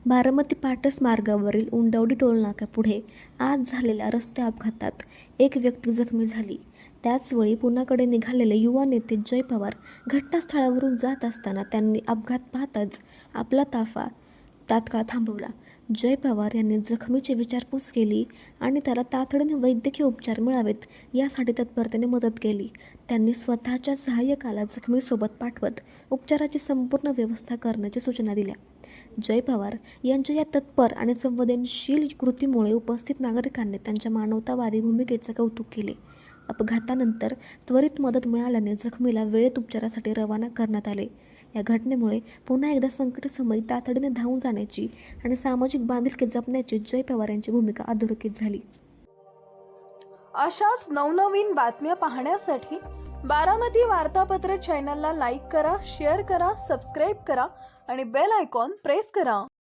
बारामती पाटस मार्गावरील उंडवडी टोलनाक्यापुढे आज झालेल्या रस्ते अपघातात एक व्यक्ती जखमी झाली. त्याचवेळी पुण्याकडे निघालेले युवा नेते जय पवार घटनास्थळावरून जात असताना त्यांनी अपघात पाहताच आपला ताफा तात्काळ थांबवला. जय पवार यांनी जखमीची विचारपूस केली आणि त्याला तातडीने वैद्यकीय उपचार मिळावेत यासाठी तत्परतेने मदत केली. त्यांनी स्वतःच्या सहाय्यकाला जखमीसोबत पाठवत उपचाराची संपूर्ण व्यवस्था करण्याची सूचना दिल्या. जय पवार यांच्या या तत्पर आणि संवेदनशील कृतीमुळे उपस्थित नागरिकांनी त्यांच्या मानवतावादी भूमिकेचे कौतुक केले. अपघातानंतर त्वरित मदत मिळाल्याने जखमीला वेळेत उपचारासाठी रवाना करण्यात आले. या घटनेमुळे पुन्हा एकदा संकटसमयी तातडीने धावून जाण्याची आणि सामाजिक बांधिलकी जपण्याची जय पवार यांची भूमिका अधोरेखित झाली. अशाच नवनवीन बातम्या पाहण्यासाठी बारामती वार्तापत्र चॅनलला लाईक करा, शेअर करा, सबस्क्राईब करा आणि बेल आयकॉन प्रेस करा.